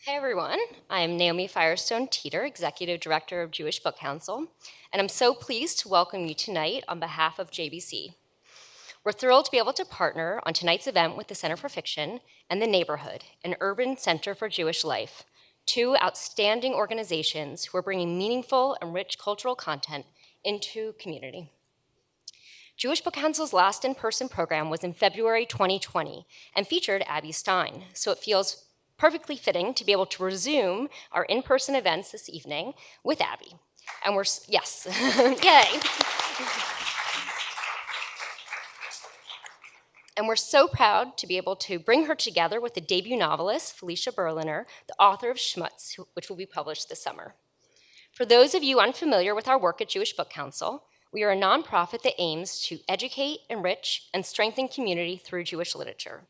Hi everyone, I'm Naomi Firestone Teeter, Executive Director of Jewish Book Council, and I'm so pleased to welcome you tonight on behalf of JBC. We're thrilled to be able to partner on tonight's event with the Center for Fiction and The Neighborhood, an urban center for Jewish life, two outstanding organizations who are bringing meaningful and rich cultural content into community. Jewish Book Council's last in-person program was in February 2020 and featured Abby Stein, so it feels perfectly fitting to be able to resume our in-person events this evening with Abby. And yes, yay. And we're so proud to be able to bring her together with the debut novelist, Felicia, the author of Shmutz, which will be published this summer. For those of you unfamiliar with our work at Jewish Book Council, we are a nonprofit that aims to educate, enrich, and strengthen community through Jewish literature.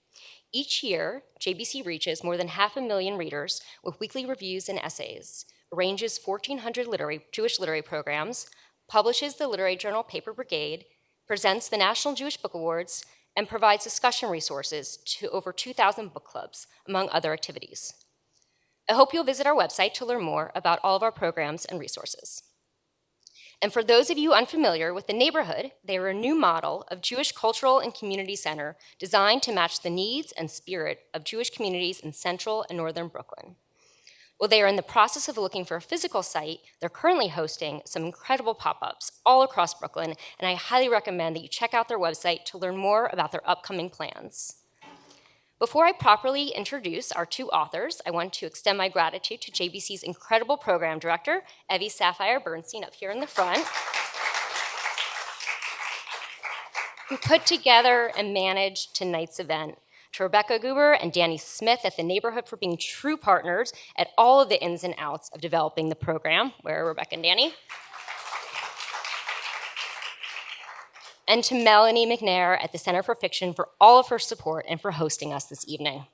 Each year, JBC reaches more than 500,000 readers with weekly reviews and essays, arranges 1,400 Jewish literary programs, publishes the literary journal Paper Brigade, presents the National Jewish Book Awards, and provides discussion resources to over 2,000 book clubs, among other activities. I hope you'll visit our website to learn more about all of our programs and resources. And for those of you unfamiliar with The Neighborhood, they are a new model of Jewish cultural and community center designed to match the needs and spirit of Jewish communities in central and northern Brooklyn. While they are in the process of looking for a physical site, they're currently hosting some incredible pop-ups all across Brooklyn, and I highly recommend that you check out their website to learn more about their upcoming plans. Before I properly introduce our two authors, I want to extend my gratitude to JBC's incredible program director, Evie Sapphire Bernstein, up here in the front, who put together and managed tonight's event, to Rebecca Goober and Danny Smith at The Neighborhood for being true partners at all of the ins and outs of developing the program. Where are Rebecca and Danny? And to Melanie McNair at the Center for Fiction for all of her support and for hosting us this evening.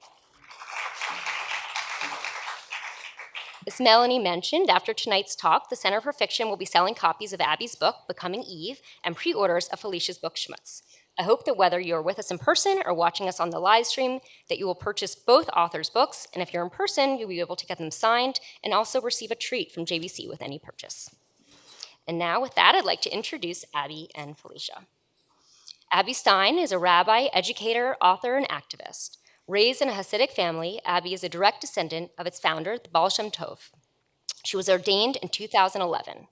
As Melanie mentioned, after tonight's talk, the Center for Fiction will be selling copies of Abby's book, Becoming Eve, and pre-orders of Felicia's book, Shmutz. I hope that whether you're with us in person or watching us on the live stream, that you will purchase both authors' books, and if you're in person, you'll be able to get them signed and also receive a treat from JBC with any purchase. And now, with that, I'd like to introduce Abby and Felicia. Abby Stein is a rabbi, educator, author, and activist. Raised in a Hasidic family, Abby is a direct descendant of its founder, the Baal Shem Tov. She was ordained in 2011.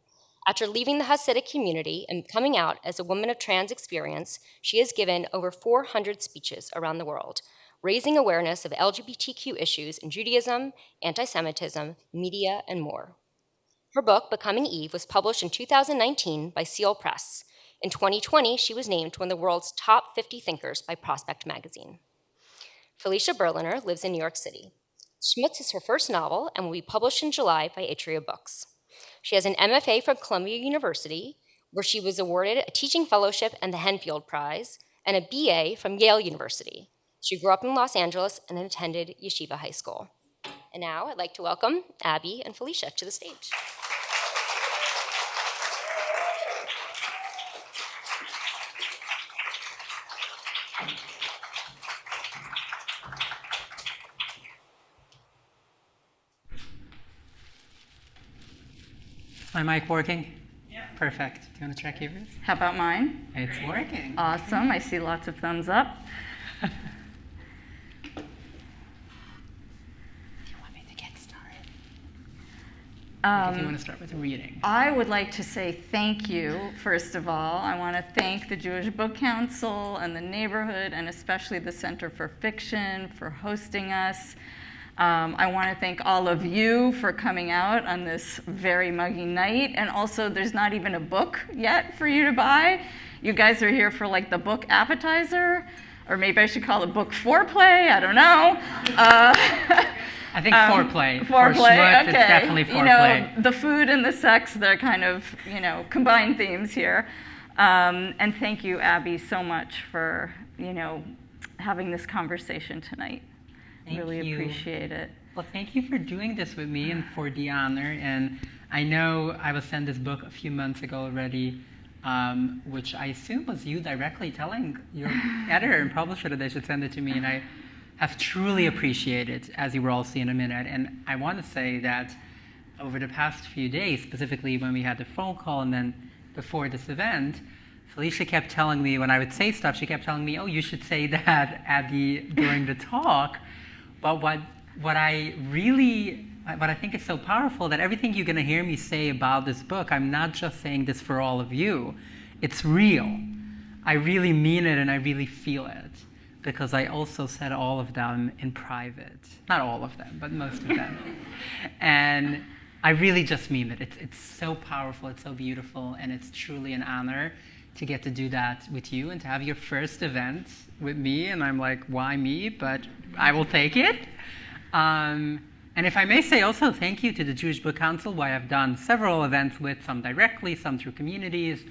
After leaving the Hasidic community and coming out as a woman of trans experience, she has given over 400 speeches around the world, raising awareness of LGBTQ issues in Judaism, anti-Semitism, media, and more. Her book, Becoming Eve, was published in 2019 by Seal Press. In 2020, she was named one of the world's top 50 thinkers by Prospect magazine. Felicia Berliner lives in New York City. Shmutz is her first novel and will be published in July by Atria Books. She has an MFA from Columbia University, where she was awarded a teaching fellowship and the Henfield Prize, and a BA from Yale University. She grew up in Los Angeles and attended Yeshiva High School. And now I'd like to welcome Abby and Felicia to the stage. Is my mic working? Yeah. Perfect. Do you want to check yours? How about mine? It's working. Awesome. I see lots of thumbs up. Do you want me to get started? If you want to start with reading. I would like to say thank you, first of all. I want to thank the Jewish Book Council and the Neighborhood, and especially the Center for Fiction for hosting us. I want to thank all of you for coming out on this very muggy night. And also, there's not even a book yet for you to buy. You guys are here for like the book appetizer, or maybe I should call it book foreplay. I don't know. I think foreplay. Foreplay, for Shmutz, okay. It's definitely foreplay. You know, the food and the sex, they're kind of, combined themes here. And thank you, Abby, so much for, having this conversation tonight. Really appreciate it. Well, thank you for doing this with me and for the honor. And I know I was sent this book a few months ago already, which I assume was you directly telling your editor and publisher that they should send it to me. And I I've truly appreciated, as you will all see in a minute. And I want to say that over the past few days, specifically when we had the phone call and then before this event, Felicia kept telling me, when I would say stuff, she kept telling me, oh, you should say that during the talk. But what I think is so powerful, that everything you're going to hear me say about this book, I'm not just saying this for all of you. It's real. I really mean it and I really feel it, because I also said all of them in private. Not all of them, but most of them. And I really just mean it. It's so powerful, it's so beautiful, and it's truly an honor to get to do that with you and to have your first event with me. And I'm like, why me? But I will take it. And if I may say also, thank you to the Jewish Book Council, who I have done several events with, some directly, some through communities,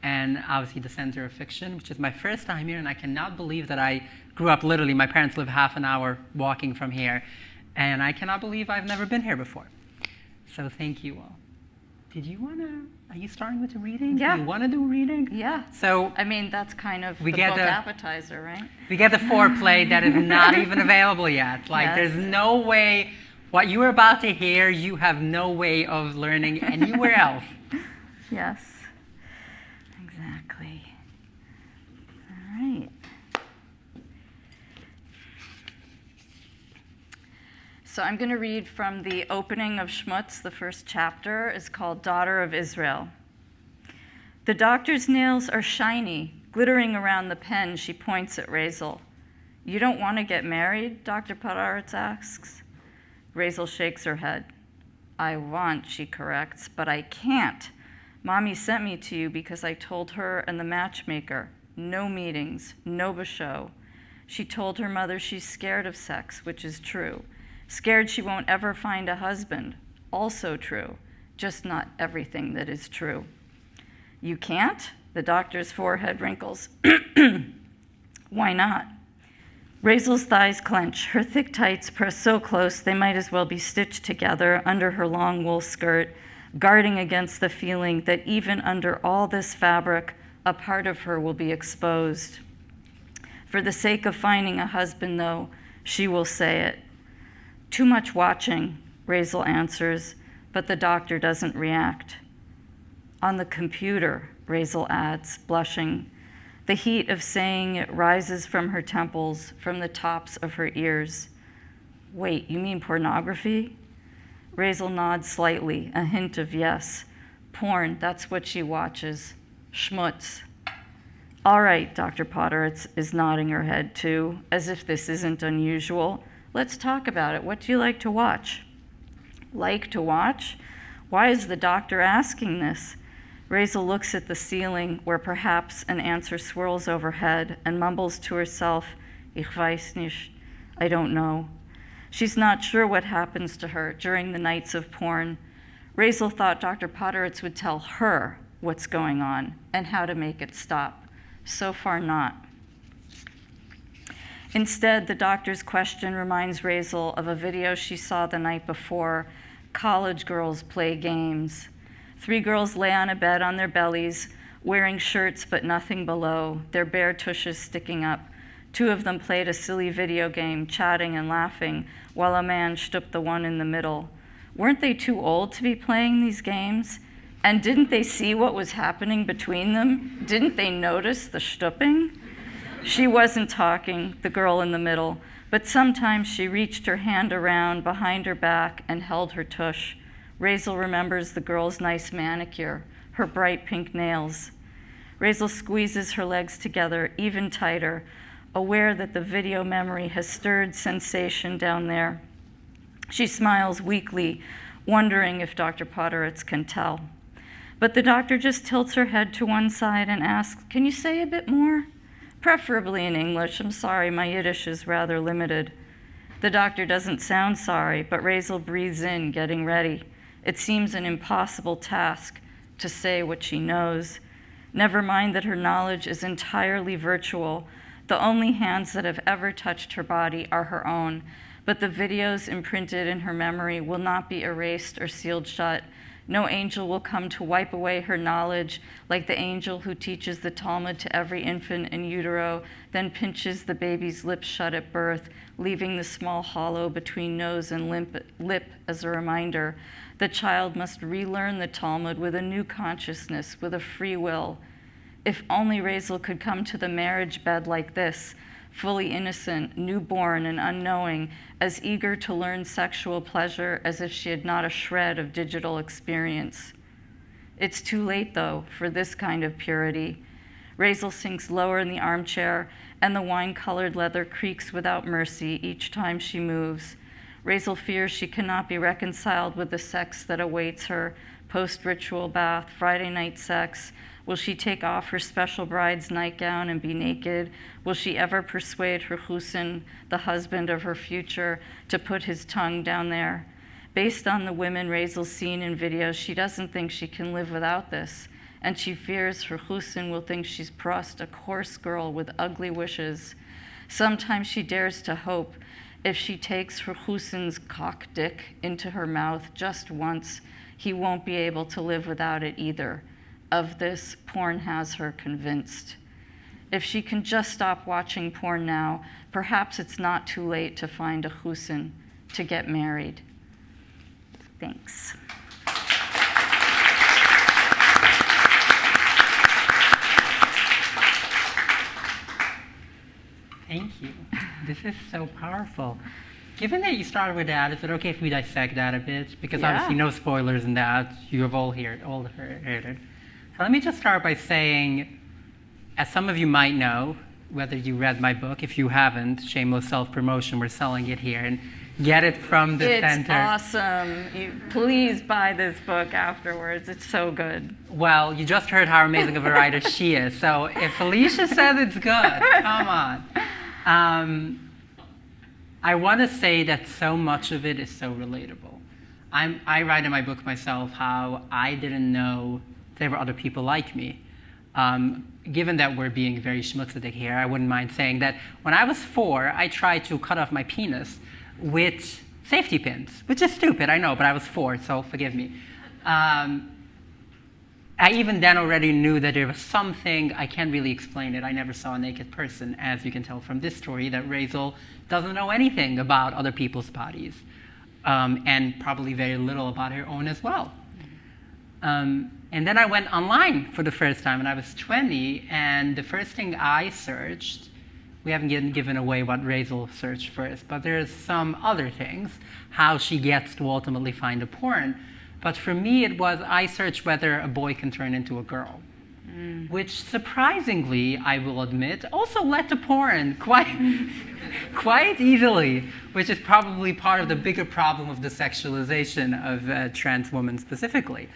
and obviously the Center of Fiction, which is my first time here, and I cannot believe that I grew up literally, my parents live half an hour walking from here, and I cannot believe I've never been here before. So thank you all. Are you starting with a reading? Yeah. Do you want to do a reading? Yeah. So I mean, that's kind of the book appetizer, right? we get the foreplay that is not even available yet. Like, Yes. there's no way, what you are about to hear, you have no way of learning anywhere else. Yes. Exactly. All right. So I'm going to read from the opening of Shmutz. The first chapter is called Daughter of Israel. The doctor's nails are shiny, glittering around the pen. She points at Razel. You don't want to get married? Dr. Podaretz asks. Razel shakes her head. I want, she corrects, but I can't. Mommy sent me to you because I told her and the matchmaker, no meetings, no basho. She told her mother she's scared of sex, which is true. Scared she won't ever find a husband, also true, just not everything that is true. You can't? The doctor's forehead wrinkles. Why not? Razel's thighs clench. Her thick tights press so close they might as well be stitched together under her long wool skirt, guarding against the feeling that even under all this fabric, a part of her will be exposed. For the sake of finding a husband, though, she will say it. Too much watching, Razel answers, but the doctor doesn't react. On the computer, Razel adds, blushing. The heat of saying it rises from her temples, from the tops of her ears. Wait, you mean pornography? Razel nods slightly, a hint of yes. Porn, that's what she watches. Shmutz. All right, Dr. Podaretz is nodding her head too, as if this isn't unusual. Let's talk about it. What do you like to watch? Like to watch? Why is the doctor asking this? Razel looks at the ceiling where perhaps an answer swirls overhead and mumbles to herself, Ich weiß nicht, I don't know. She's not sure what happens to her during the nights of porn. Razel thought Dr. Podaretz would tell her what's going on and how to make it stop. So far not. Instead, the doctor's question reminds Razel of a video she saw the night before. College girls play games. 3 girls lay on a bed on their bellies, wearing shirts but nothing below, their bare tushes sticking up. 2 of them played a silly video game, chatting and laughing, while a man stooped the one in the middle. Weren't they too old to be playing these games? And didn't they see what was happening between them? Didn't they notice the stooping? She wasn't talking, the girl in the middle, but sometimes she reached her hand around behind her back and held her tush. Razel remembers the girl's nice manicure, her bright pink nails. Razel squeezes her legs together even tighter, aware that the video memory has stirred sensation down there. She smiles weakly, wondering if Dr. Podaretz can tell. But the doctor just tilts her head to one side and asks, can you say a bit more? Preferably in English. I'm sorry, my Yiddish is rather limited. The doctor doesn't sound sorry, but Razel breathes in, getting ready. It seems an impossible task to say what she knows. Never mind that her knowledge is entirely virtual. The only hands that have ever touched her body are her own, but the videos imprinted in her memory will not be erased or sealed shut. No angel will come to wipe away her knowledge like the angel who teaches the Talmud to every infant in utero, then pinches the baby's lips shut at birth, leaving the small hollow between nose and lip as a reminder. The child must relearn the Talmud with a new consciousness, with a free will. If only Razel could come to the marriage bed like this, fully innocent, newborn and unknowing, as eager to learn sexual pleasure as if she had not a shred of digital experience. It's too late, though, for this kind of purity. Razel sinks lower in the armchair, and the wine-colored leather creaks without mercy each time she moves. Razel fears she cannot be reconciled with the sex that awaits her, post-ritual bath, Friday night sex. Will she take off her special bride's nightgown and be naked? Will she ever persuade her chusin, the husband of her future, to put his tongue down there? Based on the women Razel's seen in videos, she doesn't think she can live without this, and she fears her chusin will think she's Prost, a coarse girl with ugly wishes. Sometimes she dares to hope if she takes her chusin's cock dick into her mouth just once, he won't be able to live without it either. Of this, porn has her convinced. If she can just stop watching porn now, perhaps it's not too late to find a chusin, to get married. Thanks. Thank you. This is so powerful. Given that you started with that, is it okay if we dissect that a bit? Because obviously no spoilers in that. You have all heard it. So let me just start by saying, as some of you might know, whether you read my book, if you haven't, shameless self-promotion, we're selling it here, and get it from the center. It's awesome. Please buy this book afterwards. It's so good. Well, you just heard how amazing of a writer she is, so if Felicia says it's good, come on. I want to say that so much of it is so relatable. I write in my book myself how I didn't know there were other people like me. Given that we're being very schmutzic here, I wouldn't mind saying that when I was 4, I tried to cut off my penis with safety pins, which is stupid, I know, but I was 4, so forgive me. I even then already knew that there was something, I can't really explain it. I never saw a naked person, as you can tell from this story, that Razel doesn't know anything about other people's bodies, and probably very little about her own as well. And then I went online for the first time, and I was 20, and the first thing I searched, we haven't given away what Razel searched first, but there's some other things, how she gets to ultimately find a porn. But for me, it was I searched whether a boy can turn into a girl, which surprisingly, I will admit, also led to porn quite easily, which is probably part of the bigger problem of the sexualization of trans women specifically.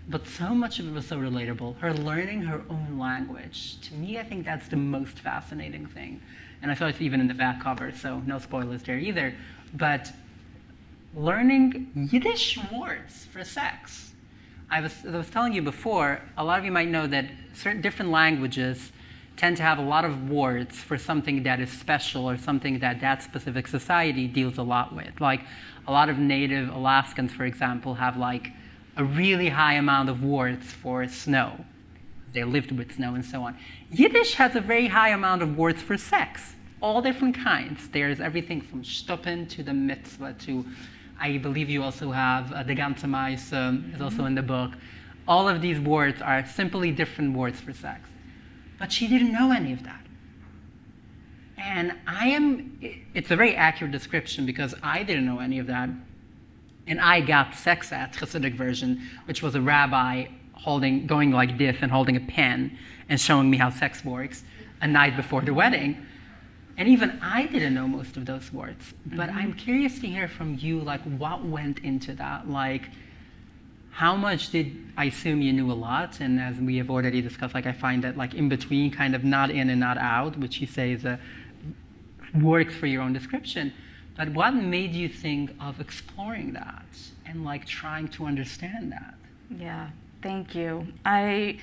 But so much of it was so relatable. Her learning her own language, to me, I think that's the most fascinating thing. And I saw it's even in the back cover, so no spoilers there either. But learning Yiddish words for sex. I was telling you before, a lot of you might know that certain different languages tend to have a lot of words for something that is special or something that that specific society deals a lot with. Like a lot of native Alaskans, for example, have like a really high amount of words for snow. They lived with snow and so on. Yiddish has a very high amount of words for sex, all different kinds. There's everything from shtuppen to the mitzvah to, I believe you also have the ganze mais is also in the book. All of these words are simply different words for sex. But she didn't know any of that. And it's a very accurate description because I didn't know any of that. And I got sex ed, Hasidic version, which was a rabbi going like this and holding a pen and showing me how sex works a night before the wedding. And even I didn't know most of those words. But I'm curious to hear from you, like, what went into that? Like, how much I assume you knew a lot, and as we have already discussed, like, I find that, like, in between, kind of not in and not out, which you say is works for your own description. But what made you think of exploring that and, like, trying to understand that? Yeah, thank you. I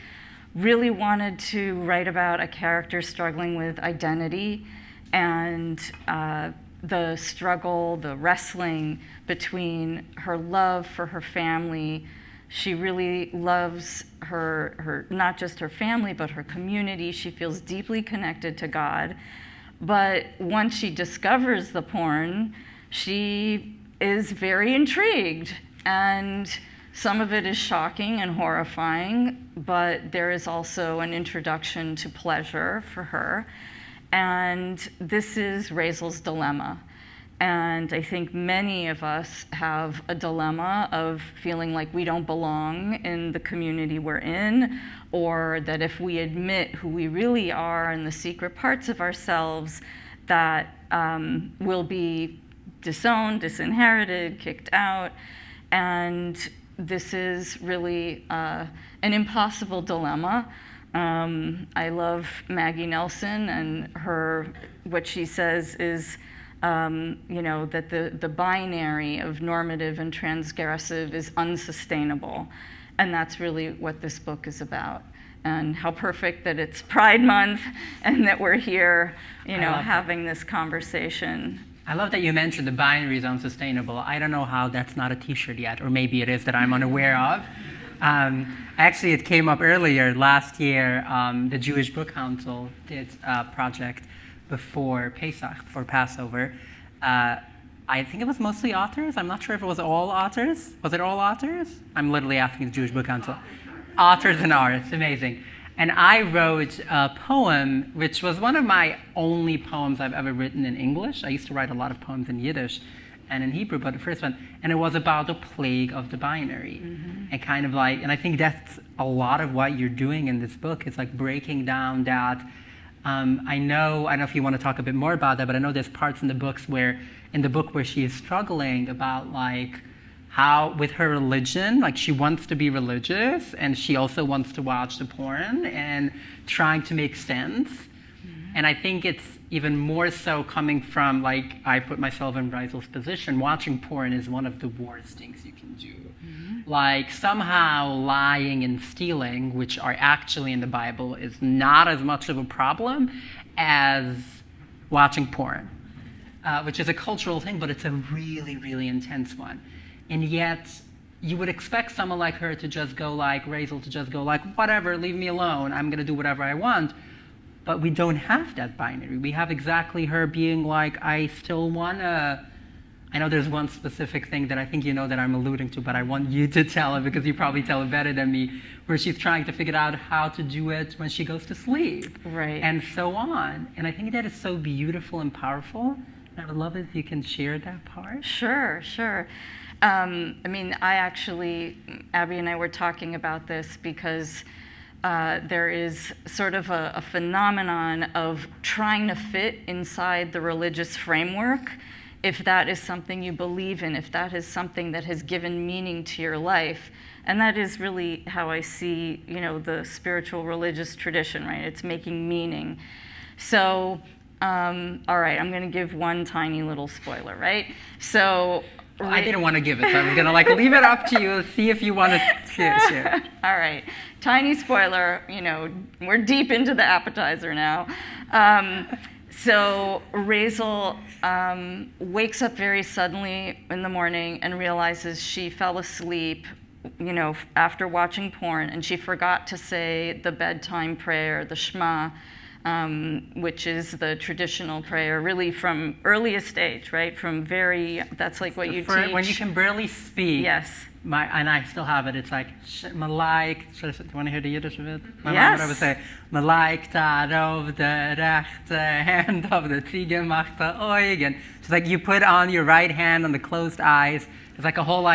really wanted to write about a character struggling with identity and the struggle, the wrestling between her love for her family. She really loves her not just her family, but her community. She feels deeply connected to God. But once she discovers the porn, she is very intrigued. And some of it is shocking and horrifying, but there is also an introduction to pleasure for her. And this is Raisel's dilemma. And I think many of us have a dilemma of feeling like we don't belong in the community we're in, or that if we admit who we really are and the secret parts of ourselves, that we'll be disowned, disinherited, kicked out. And this is really an impossible dilemma. I love Maggie Nelson, and what she says is, that the binary of normative and transgressive is unsustainable. And that's really what this book is about. And how perfect that it's Pride Month and that we're here, having this conversation. I love that you mentioned the binary is unsustainable. I don't know how that's not a t-shirt yet, or maybe it is that I'm unaware of. Actually, it came up earlier last year. The Jewish Book Council did a project before Pesach, for Passover. I think it was mostly authors. I'm not sure if it was all authors. Was it all authors? I'm literally asking the Jewish Book Council. Authors and artists, amazing. And I wrote a poem, which was one of my only poems I've ever written in English. I used to write a lot of poems in Yiddish and in Hebrew, but the first one, and it was about the plague of the binary. Mm-hmm. And kind of like, and I think that's a lot of what you're doing in this book. It's like breaking down that. I don't know if you want to talk a bit more about that, but I know there's parts in the book where she is struggling about like how with her religion, like she wants to be religious and she also wants to watch the porn and trying to make sense. Mm-hmm. And I think it's even more so coming from, like, I put myself in Raisel's position. Watching porn is one of the worst things you can do. Mm-hmm. Like, somehow lying and stealing, which are actually in the Bible, is not as much of a problem as watching porn, which is a cultural thing, but it's a really, really intense one. And yet, you would expect someone like her to just go like, Raisel to just go like, whatever, leave me alone, I'm going to do whatever I want. But we don't have that binary. We have exactly her being like, I still want to, I know there's one specific thing that I think you know that I'm alluding to, but I want you to tell it because you probably tell it better than me, where she's trying to figure out how to do it when she goes to sleep. Right. And so on. And I think that is so beautiful and powerful. And I would love it if you can share that part. Sure. Abby and I were talking about this because there is sort of a phenomenon of trying to fit inside the religious framework, if that is something you believe in, if that is something that has given meaning to your life. And that is really how I see, the spiritual religious tradition, right? It's making meaning. So, all right, I'm going to give one tiny little spoiler, right? So, I didn't want to give it, so I was going to leave it up to you, see if you want to share. All right, tiny spoiler, we're deep into the appetizer now. So Raisel wakes up very suddenly in the morning and realizes she fell asleep, after watching porn, and she forgot to say the bedtime prayer, the Shema, which is the traditional prayer, really from earliest age, right? That's like what you teach. When you can barely speak. Yes. And I still have it. It's like, Malaik, do you want to hear the Yiddish of it? My yes. mom would always say, Malaik of the rechte hand of the Ziege macht Eugen. It's like you put on your right hand on the closed eyes. It's like a whole,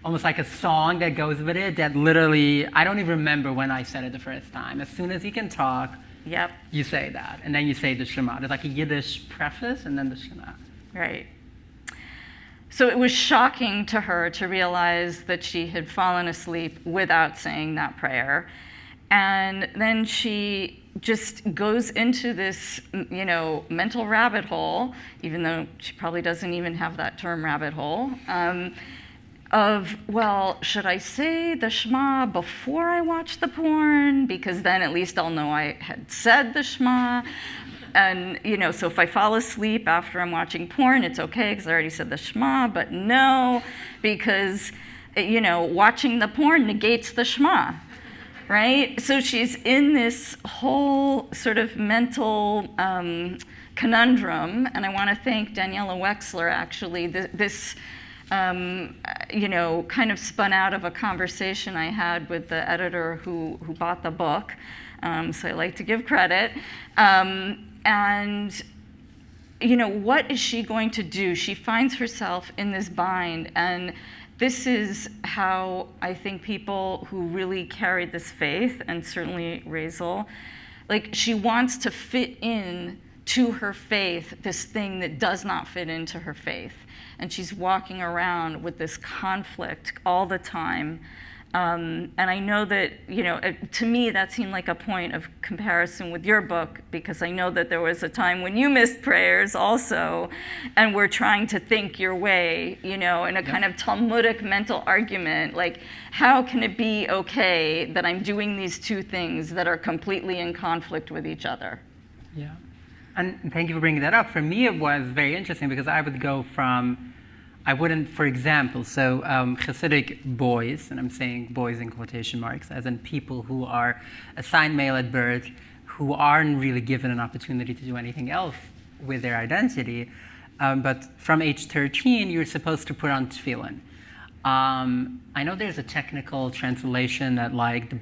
almost like a song that goes with it that literally, I don't even remember when I said it the first time. As soon as you can talk, yep, you say that. And then you say the Shema. There's like a Yiddish preface and then the Shema. Right. So it was shocking to her to realize that she had fallen asleep without saying that prayer. And then she just goes into this, mental rabbit hole, even though she probably doesn't even have that term rabbit hole, of, well, should I say the Shema before I watch the porn? Because then at least I'll know I had said the Shema. And, so if I fall asleep after I'm watching porn, it's okay because I already said the Shema, but no, because, watching the porn negates the Shema, right? So she's in this whole sort of mental conundrum, and I want to thank Daniela Wexler, actually. This kind of spun out of a conversation I had with the editor who bought the book. So I like to give credit. And what is she going to do? She finds herself in this bind, and this is how I think people who really carried this faith, and certainly Razel, she wants to fit in to her faith this thing that does not fit into her faith. And she's walking around with this conflict all the time. And I know that, to me, that seemed like a point of comparison with your book, because I know that there was a time when you missed prayers also, and were trying to think your way, in a kind of Talmudic mental argument, how can it be okay that I'm doing these two things that are completely in conflict with each other? Yeah, and thank you for bringing that up. For me, it was very interesting because I would go from, for example, so Hasidic boys, and I'm saying boys in quotation marks, as in people who are assigned male at birth, who aren't really given an opportunity to do anything else with their identity, but from age 13, you're supposed to put on tefillin. I know there's a technical translation that like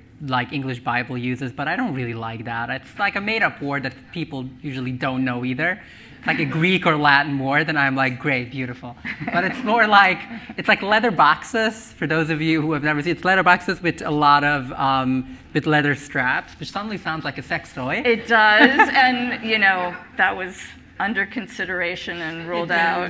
English Bible uses, but I don't really like that. It's like a made-up word that people usually don't know either. It's like a Greek or Latin word, and I'm like, great, beautiful. But it's more like, it's like leather boxes, for those of you who have never seen it. It's leather boxes with a lot of, with leather straps, which suddenly sounds like a sex toy. It does, and that was under consideration and rolled out.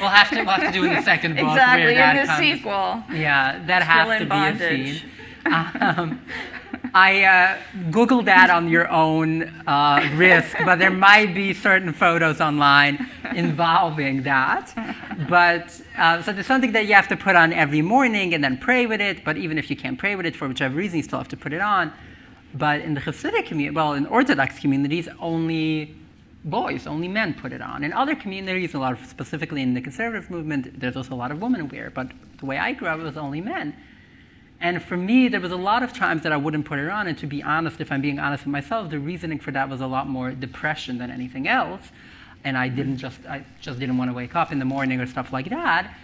We'll have to do in the second book. Exactly, where that in the comes. Sequel. Yeah, that has to Bondage. be a scene. I Googled that on your own risk, but there might be certain photos online involving that. But so there's something that you have to put on every morning and then pray with it. But even if you can't pray with it for whichever reason, you still have to put it on. But in the Hasidic community, in Orthodox communities, only boys, only men put it on. In other communities, specifically in the conservative movement, there's also a lot of women who wear it. But the way I grew up, it was only men. And for me, there was a lot of times that I wouldn't put it on. And to be honest, if I'm being honest with myself, the reasoning for that was a lot more depression than anything else. And I just didn't want to wake up in the morning or stuff like that.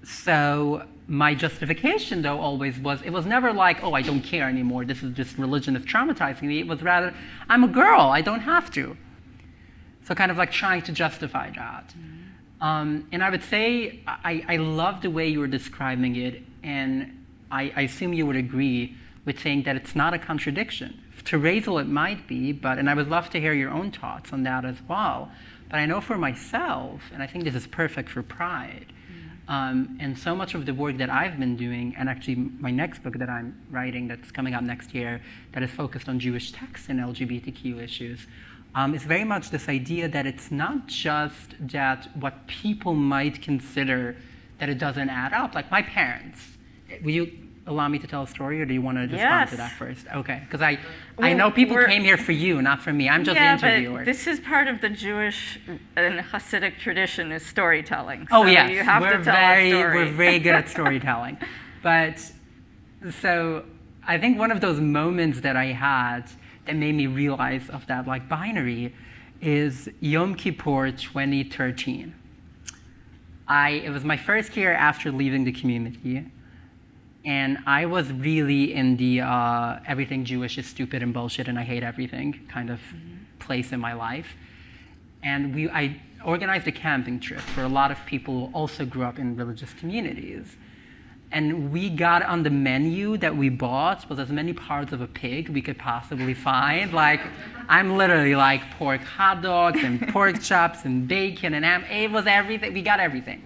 So my justification, though, always was, it was never like, oh, I don't care anymore. This religion is traumatizing me. It was rather, I'm a girl. I don't have to. So kind of like trying to justify that. And I would say I love the way you were describing it. And I assume you would agree with saying that it's not a contradiction. To Razel, it might be, and I would love to hear your own thoughts on that as well. But I know for myself, and I think this is perfect for Pride, and so much of the work that I've been doing, and actually my next book that I'm writing that's coming out next year that is focused on Jewish texts and LGBTQ issues, is very much this idea that it's not just that what people might consider that it doesn't add up. Like my parents. Will you allow me to tell a story, or do you want to respond to that first? Okay, because I know people came here for you, not for me. I'm just the interviewer. But this is part of the Jewish and Hasidic tradition is storytelling. Oh, so yes. You have to tell a story. We're very good at storytelling. But so I think one of those moments that I had that made me realize of that binary is Yom Kippur 2013. It was my first year after leaving the community, and I was really in the everything Jewish is stupid and bullshit and I hate everything kind of place in my life. And I organized a camping trip for a lot of people who also grew up in religious communities. And we got on the menu that we bought was as many parts of a pig we could possibly find. I'm literally pork hot dogs and pork chops and bacon and ham. It was everything. We got everything.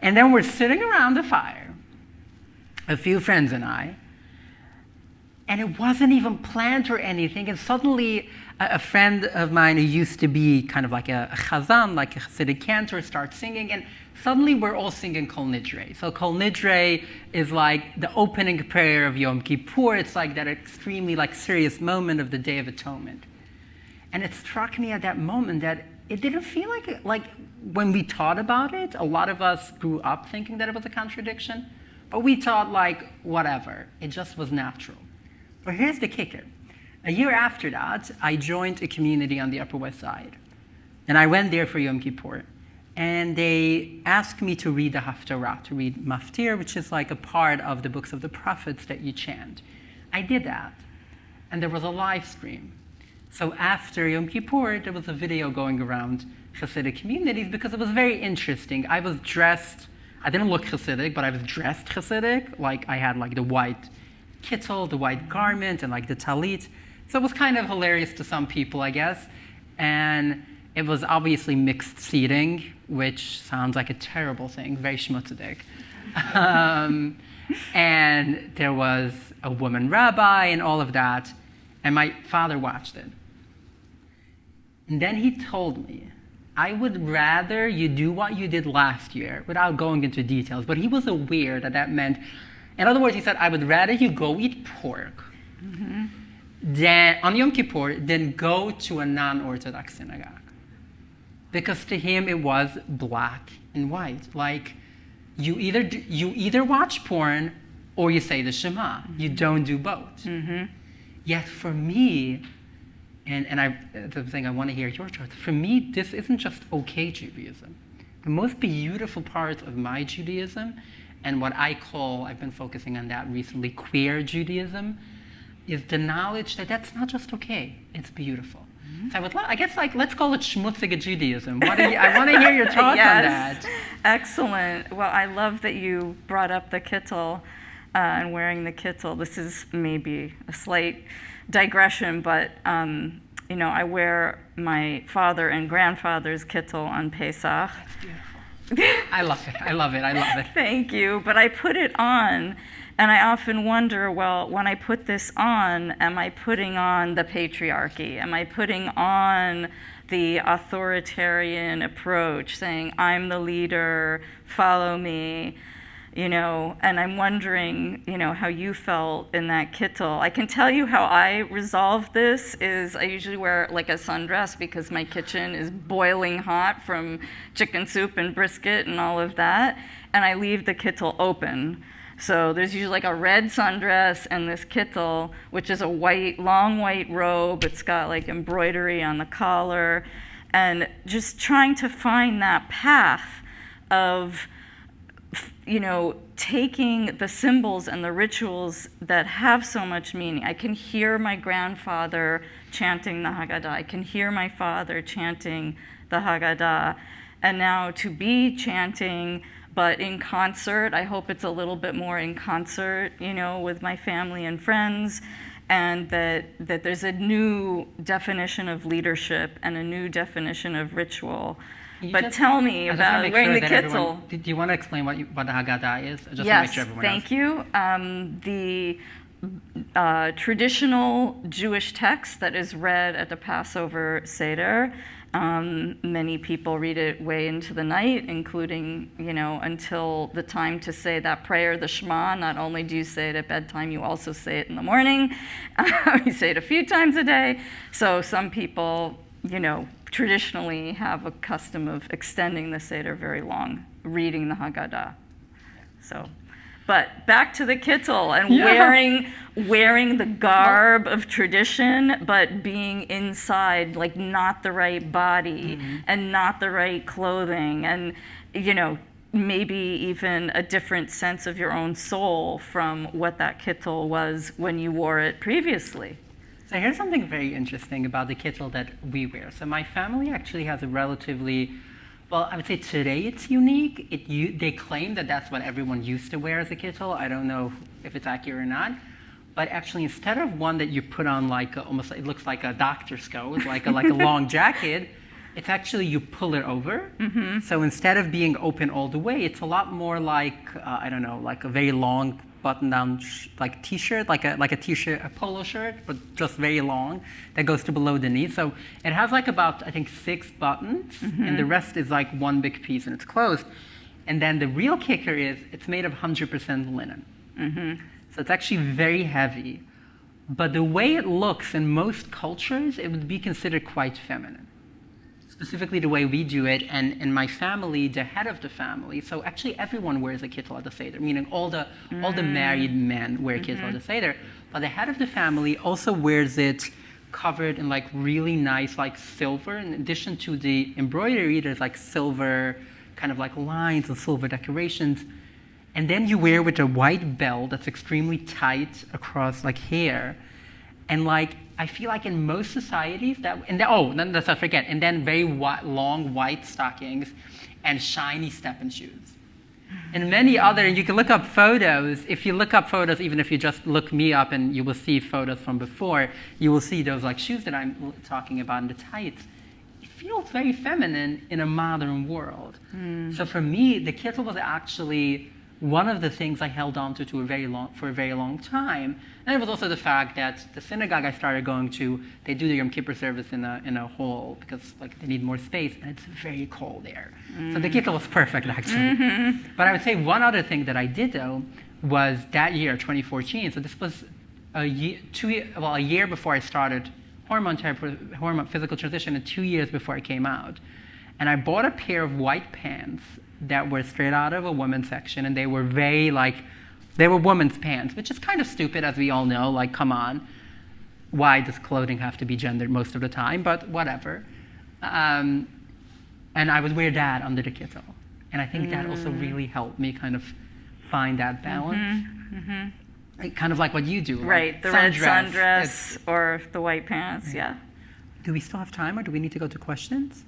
And then we're sitting around the fire, a few friends and I, and it wasn't even planned or anything. And suddenly a friend of mine who used to be kind of like a chazan, like a Hasidic cantor, starts singing, and suddenly we're all singing Kol Nidre. So Kol Nidre is like the opening prayer of Yom Kippur. It's like that extremely serious moment of the Day of Atonement. And it struck me at that moment that it didn't feel like when we thought about it, a lot of us grew up thinking that it was a contradiction, but we thought like, whatever, it just was natural. But here's the kicker. A year after that, I joined a community on the Upper West Side. And I went there for Yom Kippur. And they asked me to read the Haftarah, to read Maftir, which is like a part of the books of the prophets that you chant. I did that. And there was a live stream. So after Yom Kippur, there was a video going around Hasidic communities because it was very interesting. I was dressed, I didn't look Hasidic, but I was dressed Hasidic. Like I had like the white kittel, the white garment, and like the talit. So it was kind of hilarious to some people, I guess. And it was obviously mixed seating, which sounds like a terrible thing, very schmutzidig. And there was a woman rabbi and all of that. And my father watched it. And then he told me, I would rather you do what you did last year, without going into details, but he was aware that that meant, in other words, he said, I would rather you go eat pork than, on Yom Kippur, than go to a non-Orthodox synagogue. Because to him, it was black and white. Like, you either watch porn or you say the Shema. You don't do both. Yet for me, and the thing I want to hear your thoughts, for me, this isn't just okay Judaism. The most beautiful part of my Judaism, and what I call, I've been focusing on that recently, queer Judaism, is the knowledge that that's not just okay, it's beautiful. So I guess let's call it schmutzige Judaism. I want to hear your thoughts on that. Excellent. Well, I love that you brought up the kittel and wearing the kittel. This is maybe a slight digression, but I wear my father and grandfather's kittel on Pesach. That's beautiful. I love it. Thank you. But I put it on, and I often wonder, well, when I put this on, am I putting on the patriarchy? Am I putting on the authoritarian approach, saying, I'm the leader, follow me? And I'm wondering, how you felt in that kittel. I can tell you how I resolve this is I usually wear like a sundress because my kitchen is boiling hot from chicken soup and brisket and all of that, and I leave the kittel open. So there's usually like a red sundress and this kittel, which is a long white robe. It's got like embroidery on the collar, and just trying to find that path of taking the symbols and the rituals that have so much meaning. I can hear my grandfather chanting the Haggadah. I can hear my father chanting the Haggadah. And now to be chanting, but in concert, I hope it's a little bit more in concert, with my family and friends, and that there's a new definition of leadership and a new definition of ritual. But tell me about wearing the kittel. Do you want to explain what the Haggadah is? Just yes, to make sure everyone thank you. The traditional Jewish text that is read at the Passover Seder. Many people read it way into the night, including, until the time to say that prayer, the Shema. Not only do you say it at bedtime, you also say it in the morning. You say it a few times a day. So some people, traditionally have a custom of extending the Seder very long, reading the Haggadah. So, but back to the kittel and wearing the garb of tradition, but being inside, like not the right body and not the right clothing, and maybe even a different sense of your own soul from what that kittel was when you wore it previously. So here's something very interesting about the kittel that we wear. So my family actually has a relatively, well, I would say today it's unique. They claim that that's what everyone used to wear as a kittel. I don't know if it's accurate or not. But actually, instead of one that you put on it looks like a doctor's coat, like a long jacket, it's actually you pull it over. So instead of being open all the way, it's a lot more like, like a very long button-down t-shirt, like a t-shirt, a polo shirt, but just very long, that goes to below the knee. So it has about, I think, 6 buttons, and the rest is like one big piece, and it's closed. And then the real kicker is it's made of 100% linen. So it's actually very heavy, but the way it looks in most cultures, it would be considered quite feminine. Specifically the way we do it, and in my family, the head of the family, so actually everyone wears a kittel at the Seder, meaning all the married men wear kittel at the Seder, but the head of the family also wears it covered in like really nice like silver. In addition to the embroidery, there's like silver kind of like lines and silver decorations. And then you wear with a white belt that's extremely tight across like hair. And like, I feel like in most societies let's not forget, and then very long white stockings and shiny step-in shoes. And many other, you can look up photos. If you look up photos, even if you just look me up and you will see photos from before, you will see those like shoes that I'm talking about in the tights. It feels very feminine in a modern world. So for me, the kittel was actually one of the things I held on to for a very long time. And it was also the fact that the synagogue I started going to, they do the Yom Kippur service in a hall because like they need more space, and it's very cold there. So the kittel was perfect actually. But I would say one other thing that I did though was that year, 2014. So this was a year before I started hormone physical transition, and 2 years before I came out. And I bought a pair of white pants that were straight out of a women's section, and they were they were women's pants, which is kind of stupid, as we all know. Like, come on, why does clothing have to be gendered most of the time? But whatever. And I would wear that under the kittel, and I think that also really helped me kind of find that balance. Kind of like what you do, right? The red sundress or the white pants, yeah. Do we still have time, or do we need to go to questions?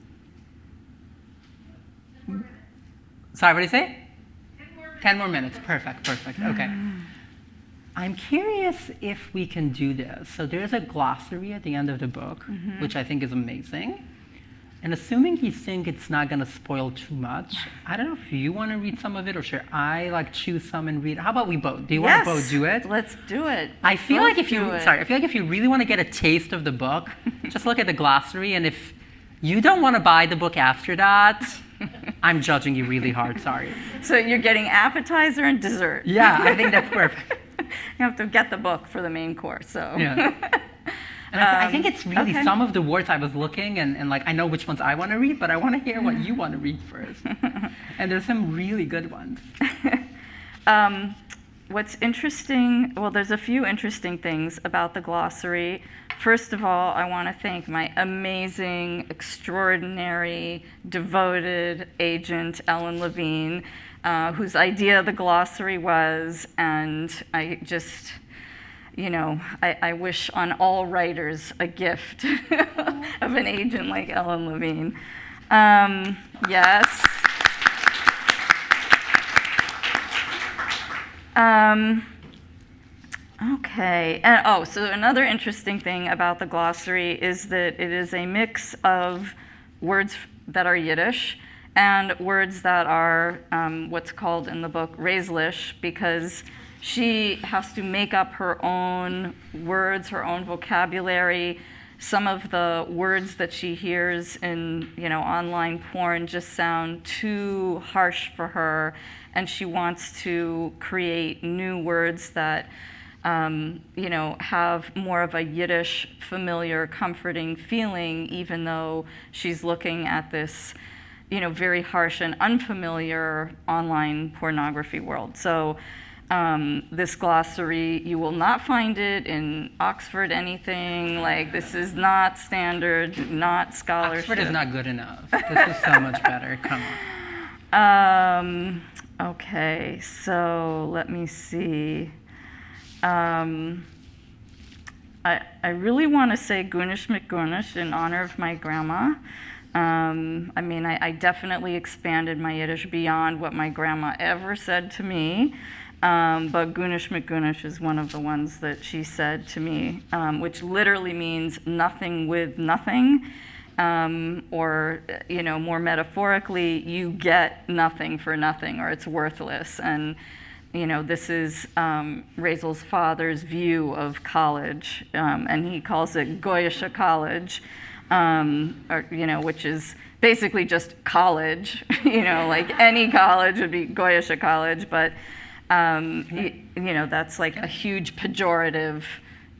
Sorry, what did you say? 10 more minutes. Perfect. Okay. I'm curious if we can do this. So there's a glossary at the end of the book, which I think is amazing. And assuming you think it's not going to spoil too much, I don't know if you want to read some of it, or should I like choose some and read? How about we both? Do you want to both do it? Let's do it. I feel like if you really want to get a taste of the book, just look at the glossary, and if you don't want to buy the book after that, I'm judging you really hard, sorry. So you're getting appetizer and dessert. Yeah, I think that's perfect. You have to get the book for the main course, so. Yeah. And I think it's really some of the words I was looking, and like I know which ones I want to read, but I want to hear what you want to read first. And there's some really good ones. What's interesting, well, there's a few interesting things about the glossary. First of all, I want to thank my amazing, extraordinary, devoted agent, Ellen Levine, whose idea the glossary was, and I just, I wish on all writers a gift of an agent like Ellen Levine. Yes. Okay, and so another interesting thing about the glossary is that it is a mix of words that are Yiddish and words that are what's called in the book Reislish, because she has to make up her own words, her own vocabulary. Some of the words that she hears in online porn just sound too harsh for her, and she wants to create new words that have more of a Yiddish, familiar, comforting feeling, even though she's looking at this, very harsh and unfamiliar online pornography world. So this glossary, you will not find it in Oxford anything. Like, this is not standard, not scholarship. Oxford is not good enough. This is so much better. Come on. Okay, so let me see. I really want to say Gunish McGunish in honor of my grandma. I definitely expanded my Yiddish beyond what my grandma ever said to me. But Gunish McGunish is one of the ones that she said to me, which literally means nothing with nothing. Or, more metaphorically, you get nothing for nothing, or it's worthless. And this is Raisel's father's view of college, and he calls it Goyisha College, which is basically just college. Like any college would be Goyisha College, but that's like a huge pejorative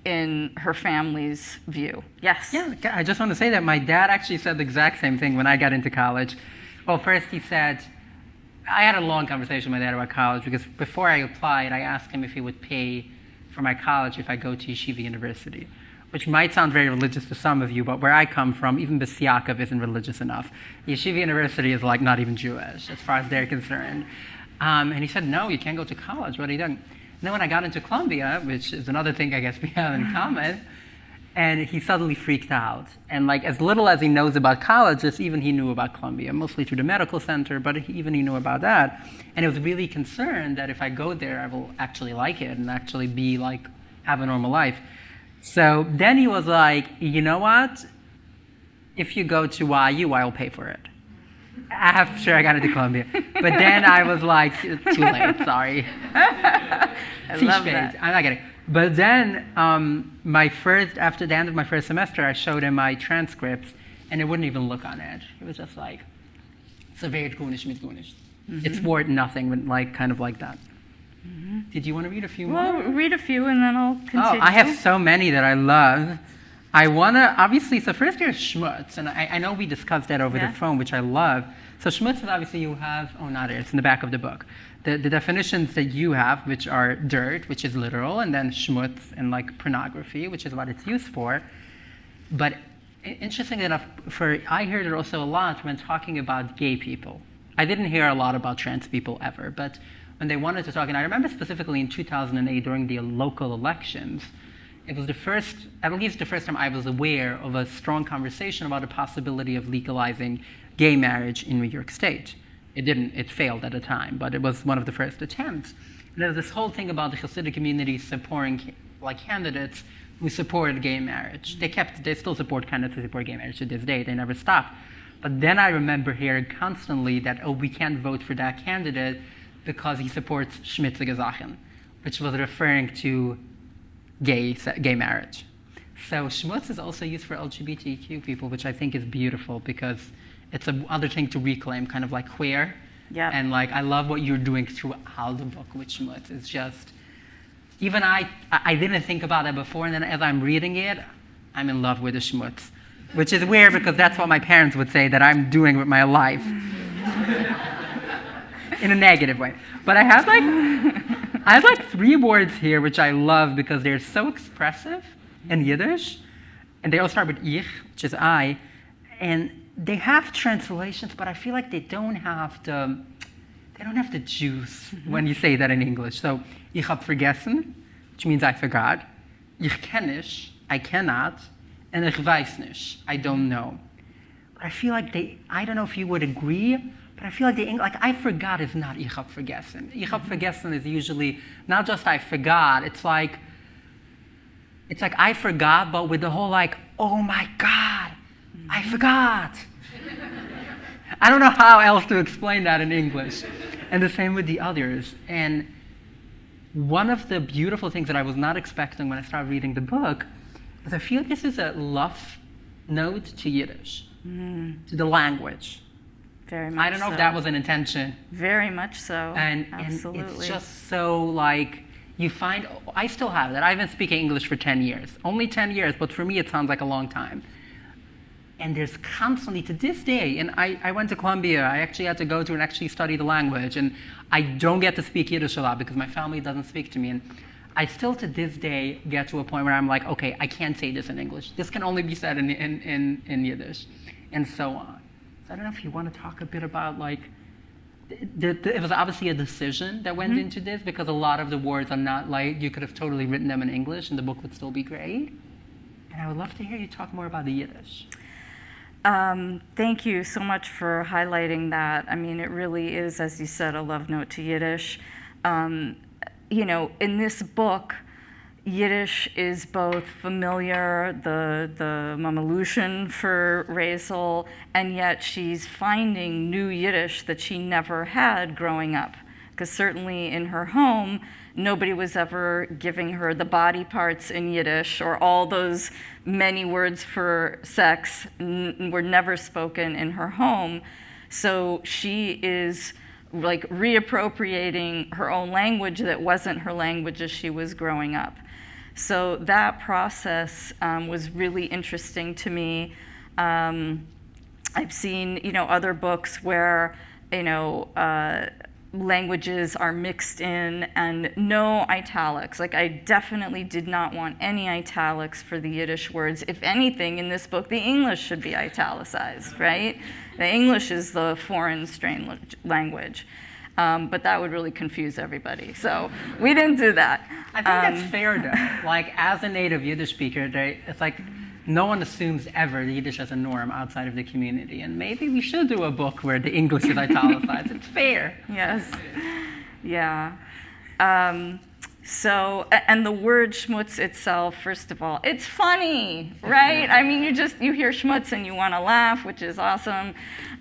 in her family's view. Yes? Yeah, I just want to say that my dad actually said the exact same thing when I got into college. Well, first he said, I had a long conversation with my dad about college because before I applied, I asked him if he would pay for my college if I go to Yeshiva University, which might sound very religious to some of you, but where I come from, even Bais Yaakov isn't religious enough. Yeshiva University is like not even Jewish as far as they're concerned. And he said, no, you can't go to college. What are you doing? And then when I got into Columbia, which is another thing I guess we have in common, and he suddenly freaked out. And like as little as he knows about colleges, even he knew about Columbia, mostly through the medical center, but even he knew about that. And he was really concerned that if I go there, I will actually like it and actually be like, have a normal life. So then he was like, you know what? If you go to YU, I will pay for it. After I got into Columbia. But then I was like, too late, sorry. I love that. I'm not kidding. But then after the end of my first semester, I showed him my transcripts, and it wouldn't even look on it. It was just like, Severt Gunish mit Gunish. It's worth nothing, but like kind of like that. Did you want to read a few more? Well, read a few and then I'll continue. Oh, I have so many that I love. I want to, obviously, so first here's Shmutz, and I know we discussed that over the phone, which I love. So Shmutz is obviously you have, not here, it's in the back of the book. The definitions that you have, which are dirt, which is literal, and then Shmutz and like pornography, which is what it's used for. But interestingly enough, I heard it also a lot when talking about gay people. I didn't hear a lot about trans people ever, but when they wanted to talk, and I remember specifically in 2008 during the local elections, it was at least the first time I was aware of a strong conversation about the possibility of legalizing gay marriage in New York State. It failed at the time, but it was one of the first attempts. And there was this whole thing about the Hasidic community supporting like candidates who supported gay marriage. They still support candidates who support gay marriage to this day. They never stopped. But then I remember hearing constantly that, we can't vote for that candidate because he supports schmutzige Sachen, which was referring to gay marriage. So Shmutz is also used for LGBTQ people, which I think is beautiful because it's another thing to reclaim, kind of like queer. Yeah. And like I love what you're doing throughout the book with Shmutz. It's just, even I didn't think about that before, and then as I'm reading it, I'm in love with the Shmutz, which is weird because that's what my parents would say that I'm doing with my life. In a negative way. But I have like 3 words here which I love because they're so expressive in Yiddish, and they all start with ich, which is I, and they have translations, but I feel like they don't have the juice when you say that in English. So ich hab vergessen, which means I forgot. Ich kenn nicht, I cannot, and ich weiß nicht, I don't know. But I feel like I don't know if you would agree, but I feel like I forgot is not ich hab vergessen. Ich hab vergessen is usually not just I forgot, it's like I forgot, but with the whole like, oh my God, I forgot. I don't know how else to explain that in English. And the same with the others. And one of the beautiful things that I was not expecting when I started reading the book is I feel like this is a love note to Yiddish, to the language. Very much I don't know so. if that was an intention. Very much so. And Absolutely. it's just so like, you find, I still have that. I've been speaking English for 10 years. Only 10 years, but for me it sounds like a long time. And there's constantly, to this day, and I went to Columbia, I actually had to go to and actually study the language, and I don't get to speak Yiddish a lot because my family doesn't speak to me. And I still, to this day, get to a point where I'm like, okay, I can't say this in English. This can only be said in Yiddish, and so on. So I don't know if you want to talk a bit about, like, it was obviously a decision that went into this because a lot of the words are not like, you could have totally written them in English and the book would still be great. And I would love to hear you talk more about the Yiddish. Thank you so much for highlighting that. I mean, it really is, as you said, a love note to Yiddish. You know, in this book, Yiddish is both familiar, the Mamalushan for Razel, and yet she's finding new Yiddish that she never had growing up. Because certainly in her home, nobody was ever giving her the body parts in Yiddish, or all those many words for sex were never spoken in her home. So she is like reappropriating her own language that wasn't her language as she was growing up. So that process was really interesting to me. I've seen, other books where, languages are mixed in and no italics. Like, I definitely did not want any italics for the Yiddish words. If anything, in this book, the English should be italicized, right? The English is the foreign strain language. But that would really confuse everybody. So we didn't do that. I think that's fair, though. Like, as a native Yiddish speaker, it's like no one assumes ever the Yiddish as a norm outside of the community. And maybe we should do a book where the English is italicized. It's fair. Yes. Yeah. So, and the word Shmutz itself, first of all, it's funny, right? I mean, you hear Shmutz and you want to laugh, which is awesome.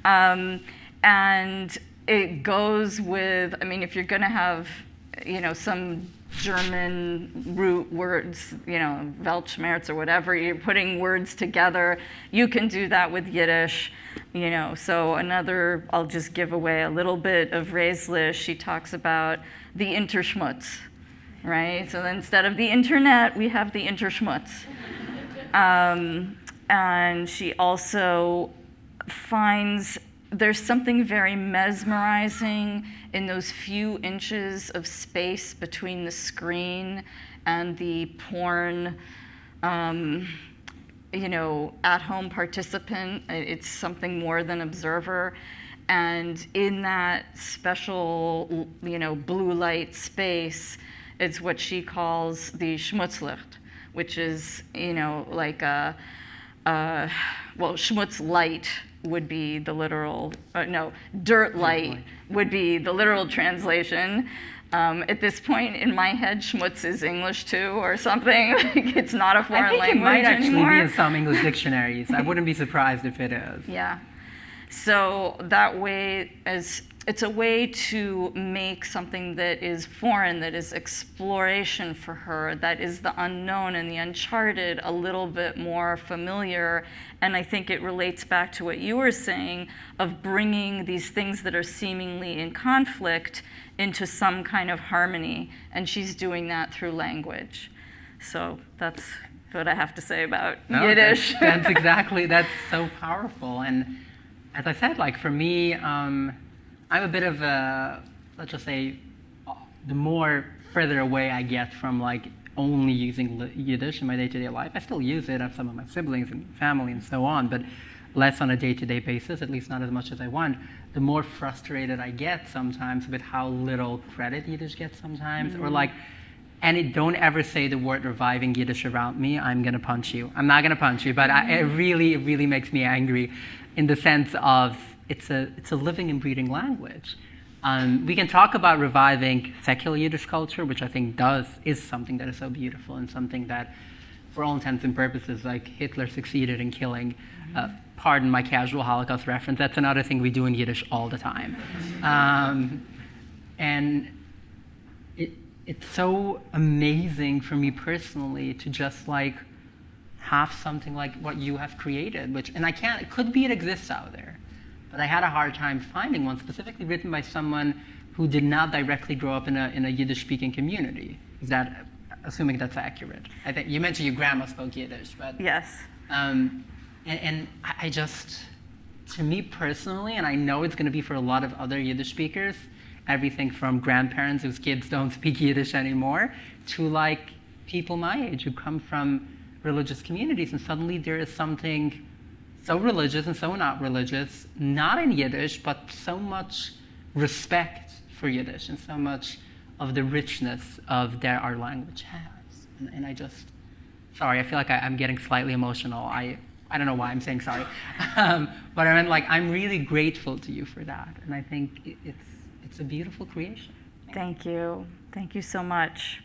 And it goes with, if you're going to have, some German root words, Weltschmerz or whatever, you're putting words together, you can do that with Yiddish, So I'll just give away a little bit of Ray's list. She talks about the Interschmutz, right? So then instead of the internet, we have the Interschmutz. And she also finds there's something very mesmerizing in those few inches of space between the screen and the porn, at-home participant. It's something more than observer. And in that special, blue light space, it's what she calls the Schmutzlicht, which is, like Schmutz light would be the literal, dirt light would be the literal translation. At this point in my head, Shmutz is English too, or something. Like, it's not a foreign language anymore. I think it might actually be in some English dictionaries. I wouldn't be surprised if it is. Yeah. So that way, it's a way to make something that is foreign, that is exploration for her, that is the unknown and the uncharted, a little bit more familiar. And I think it relates back to what you were saying of bringing these things that are seemingly in conflict into some kind of harmony. And she's doing that through language. So that's what I have to say about Yiddish. That's so powerful. And as I said, like, for me, I'm a bit of a, let's just say, the more further away I get from like only using Yiddish in my day-to-day life. I still use it. I have some of my siblings and family and so on, but less on a day-to-day basis, at least not as much as I want. The more frustrated I get sometimes with how little credit Yiddish gets sometimes, or like, and don't ever say the word reviving Yiddish around me, I'm gonna punch you. I'm not gonna punch you, but it really makes me angry in the sense of it's a living and breathing language. We can talk about reviving secular Yiddish culture, which I think is something that is so beautiful and something that, for all intents and purposes, like Hitler succeeded in killing, pardon my casual Holocaust reference, that's another thing we do in Yiddish all the time. And it's so amazing for me personally to just like have something like what you have created, it could be it exists out there, but I had a hard time finding one specifically written by someone who did not directly grow up in a Yiddish-speaking community. Is that, assuming that's accurate? I think you mentioned your grandma spoke Yiddish, but yes. And I just, to me personally, and I know it's going to be for a lot of other Yiddish speakers, everything from grandparents whose kids don't speak Yiddish anymore to like people my age who come from religious communities, and suddenly there is something so religious and so not religious, not in Yiddish, but so much respect for Yiddish and so much of the richness of that our language has. And I just, sorry, I feel like I'm getting slightly emotional. I don't know why I'm saying sorry. But I mean, like, I'm really grateful to you for that. And I think it's a beautiful creation. Thank you. Thank you so much.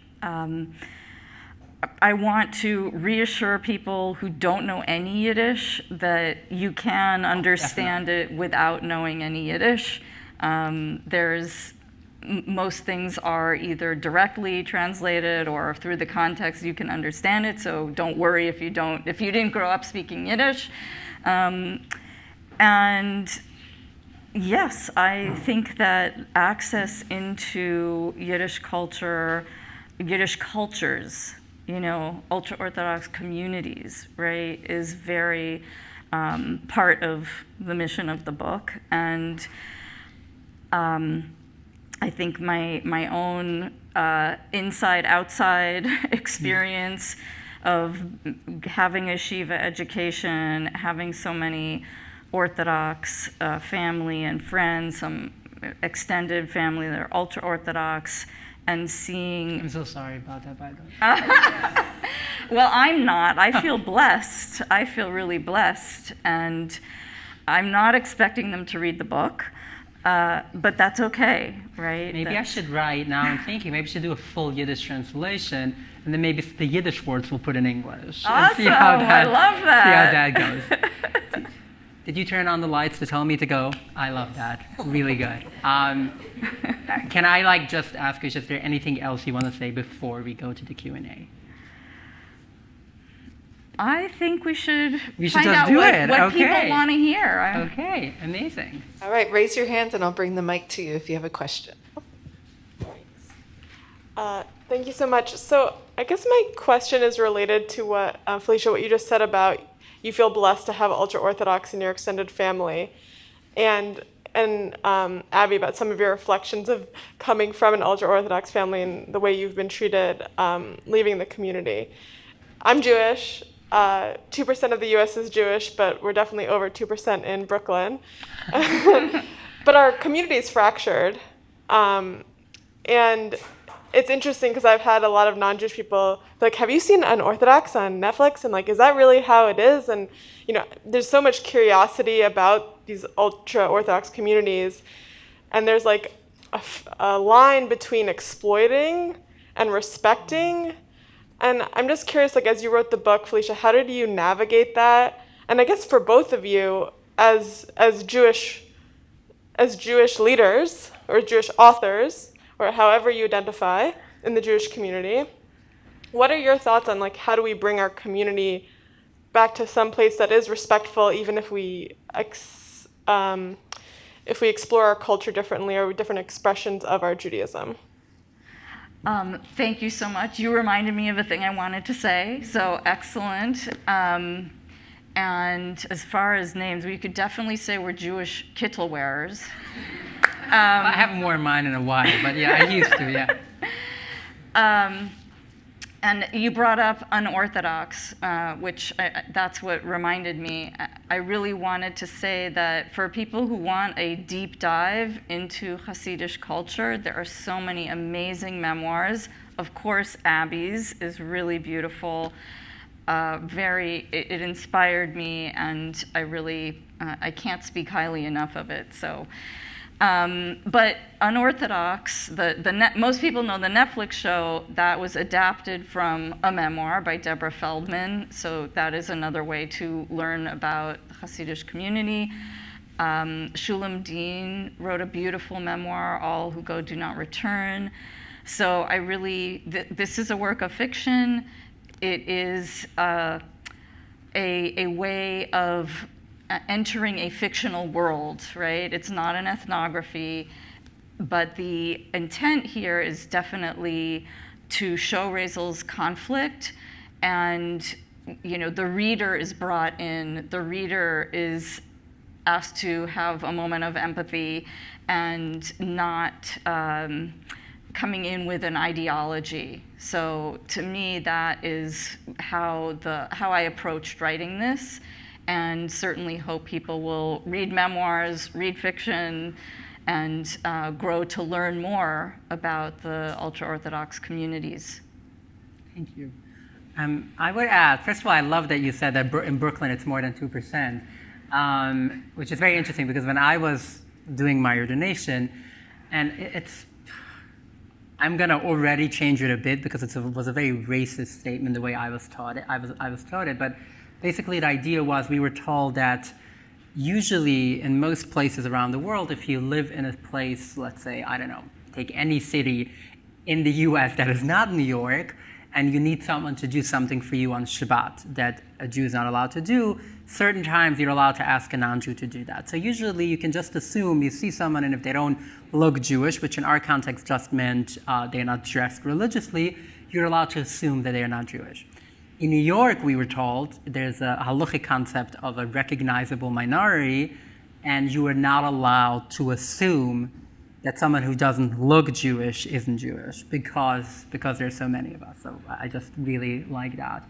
I want to reassure people who don't know any Yiddish that you can understand it without knowing any Yiddish. Most things are either directly translated or through the context you can understand it, so don't worry if you didn't grow up speaking Yiddish. And yes, I think that access into Yiddish culture, Yiddish cultures, ultra-Orthodox communities, right, is very part of the mission of the book. And I think my own inside-outside experience of having a Shiva education, having so many Orthodox family and friends, some extended family that are ultra-Orthodox, and seeing... I'm so sorry about that, by the way. Well, I'm not. I feel blessed. I feel really blessed. And I'm not expecting them to read the book, but that's okay, right? Maybe I should write, now I'm thinking, maybe I should do a full Yiddish translation, and then maybe the Yiddish words we'll put in English. Awesome, I love that. See how that goes. Did you turn on the lights to tell me to go? I love that. Really good. Can I just ask you, is there anything else you want to say before we go to the Q&A? I think we should just out do what, it. what Okay. people want to hear. Okay, amazing. All right, raise your hands and I'll bring the mic to you if you have a question. Thank you so much. So I guess my question is related to what, Felicia, what you just said about you feel blessed to have ultra-Orthodox in your extended family. And Abby, about some of your reflections of coming from an ultra-Orthodox family and the way you've been treated leaving the community. I'm Jewish. 2% of the U.S. is Jewish, but we're definitely over 2% in Brooklyn. But our community is fractured. And it's interesting because I've had a lot of non-Jewish people like, have you seen Unorthodox on Netflix? And is that really how it is? And, there's so much curiosity about these ultra-Orthodox communities. And there's a line between exploiting and respecting. And I'm just curious, as you wrote the book, Felicia, how did you navigate that? And I guess for both of you, as Jewish leaders or Jewish authors, or however you identify in the Jewish community, what are your thoughts on how do we bring our community back to some place that is respectful, even if we explore our culture differently or different expressions of our Judaism? Thank you so much. You reminded me of a thing I wanted to say, so excellent. And as far as names, we could definitely say we're Jewish kittel wearers. I have more in mind in a while, but yeah, I used to, yeah. And you brought up unorthodox, which that's what reminded me. I really wanted to say that for people who want a deep dive into Hasidic culture, there are so many amazing memoirs. Of course, Abby's is really beautiful. It inspired me, and I can't speak highly enough of it. So. But Unorthodox, most people know the Netflix show that was adapted from a memoir by Deborah Feldman, so that is another way to learn about the Hasidic community. Shulam Dean wrote a beautiful memoir, All Who Go Do Not Return. So this is a work of fiction. It is a way of entering a fictional world, right? It's not an ethnography, but the intent here is definitely to show Raisel's conflict, and the reader is brought in. The reader is asked to have a moment of empathy and not coming in with an ideology. So to me, that is how I approached writing this. And certainly hope people will read memoirs, read fiction, and grow to learn more about the ultra-Orthodox communities. Thank you. I would add, first of all, I love that you said that in Brooklyn it's more than 2%, which is very interesting because when I was doing my ordination, and I'm going to already change it a bit because it was a very racist statement the way I was taught it. I was taught it, but basically, the idea was we were told that usually in most places around the world, if you live in a place, let's say, I don't know, take any city in the US that is not New York, and you need someone to do something for you on Shabbat that a Jew is not allowed to do, certain times you're allowed to ask a non-Jew to do that. So usually you can just assume you see someone, and if they don't look Jewish, which in our context just meant they're not dressed religiously, you're allowed to assume that they are not Jewish. In New York, we were told there's a halachic concept of a recognizable minority, and you are not allowed to assume that someone who doesn't look Jewish isn't Jewish because there's so many of us. So I just really like that.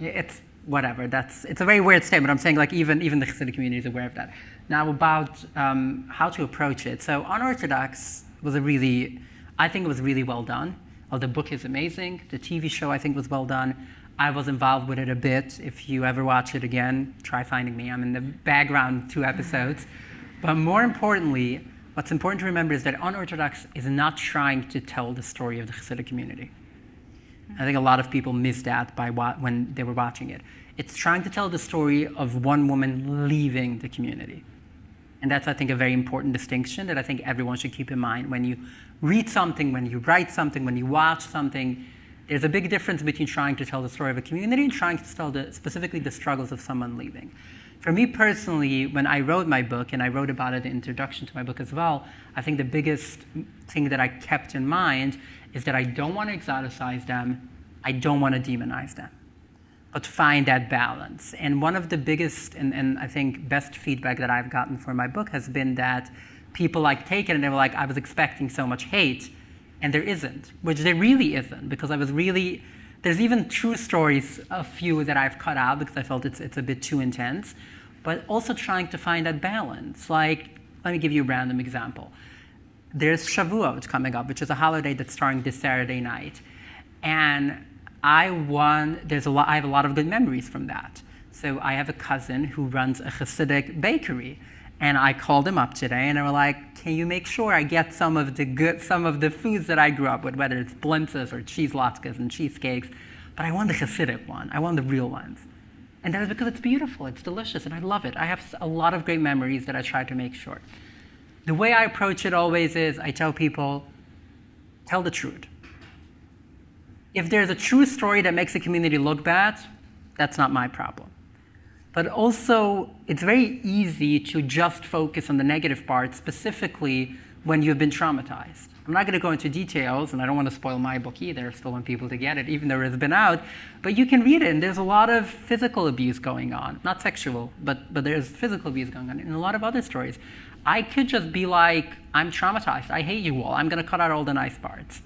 It's whatever. It's a very weird statement. I'm saying like even the Hasidic community is aware of that. Now about how to approach it. So Unorthodox was I think it was really well done. The book is amazing. The TV show I think was well done. I was involved with it a bit. If you ever watch it again, try finding me. I'm in the background 2 episodes. But more importantly, what's important to remember is that Unorthodox is not trying to tell the story of the Hasidic community. I think a lot of people missed that when they were watching it. It's trying to tell the story of one woman leaving the community. And that's, I think, a very important distinction that I think everyone should keep in mind. When you read something, when you write something, when you watch something, there's a big difference between trying to tell the story of a community and trying to tell specifically the struggles of someone leaving. For me personally, when I wrote my book, and I wrote about it in the introduction to my book as well, I think the biggest thing that I kept in mind is that I don't want to exoticize them, I don't want to demonize them, but find that balance. And one of the biggest and I think best feedback that I've gotten for my book has been that people take it and they were like, I was expecting so much hate, and there isn't, which there really isn't, because there's even true stories, a few that I've cut out because I felt it's a bit too intense, but also trying to find that balance. Like, let me give you a random example. There's Shavuot coming up, which is a holiday that's starting this Saturday night. And I have a lot of good memories from that. So I have a cousin who runs a Hasidic bakery. And I called him up today and they were like, can you make sure I get some of the foods that I grew up with, whether it's blintzes or cheese latkes and cheesecakes, but I want the Hasidic one. I want the real ones. And that is because it's beautiful, it's delicious, and I love it. I have a lot of great memories that I try to make sure. The way I approach it always is I tell people, tell the truth. If there's a true story that makes the community look bad, that's not my problem. But also, it's very easy to just focus on the negative part, specifically when you've been traumatized. I'm not going to go into details, and I don't want to spoil my book either. I still want people to get it, even though it's been out. But you can read it, and there's a lot of physical abuse going on. Not sexual, but there's physical abuse going on, and a lot of other stories. I could just be like, I'm traumatized. I hate you all. I'm going to cut out all the nice parts.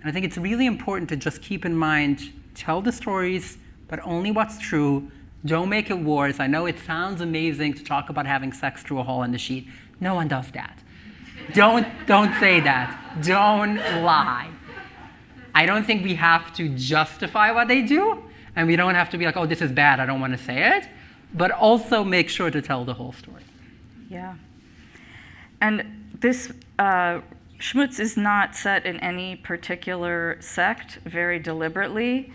And I think it's really important to just keep in mind, tell the stories, but only what's true. Don't make it worse. I know it sounds amazing to talk about having sex through a hole in the sheet. No one does that. Don't say that. Don't lie. I don't think we have to justify what they do, and we don't have to be like, oh, this is bad, I don't want to say it, but also make sure to tell the whole story. Yeah. And this Shmutz is not set in any particular sect very deliberately.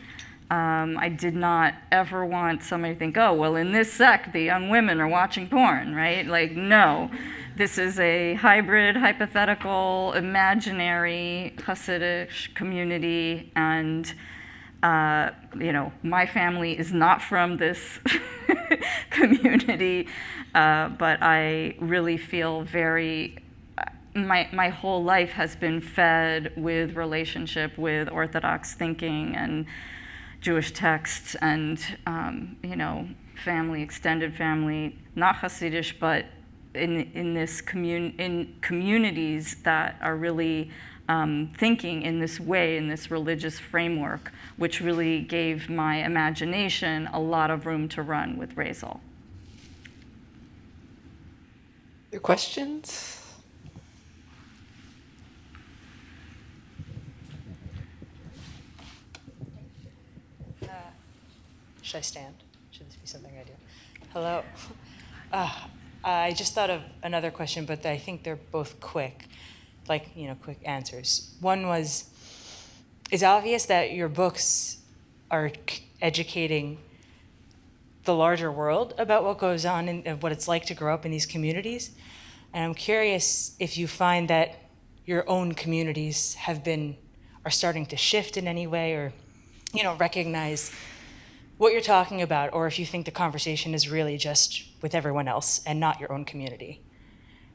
I did not ever want somebody to think, oh, well, in this sect, the young women are watching porn, right? Like, no. This is a hybrid, hypothetical, imaginary Hasidic community, and, my family is not from this community, but I really feel my whole life has been fed with relationship with Orthodox thinking and Jewish texts and, family, extended family, not Hasidic, but in communities that are really thinking in this way, in this religious framework, which really gave my imagination a lot of room to run with Razel. Your questions? Should I stand? Should this be something I do? Hello. I just thought of another question, but I think they're both quick, quick answers. One was, it's obvious that your books are educating the larger world about what goes on and what it's like to grow up in these communities. And I'm curious if you find that your own communities are starting to shift in any way, or, recognize what you're talking about, or if you think the conversation is really just with everyone else and not your own community.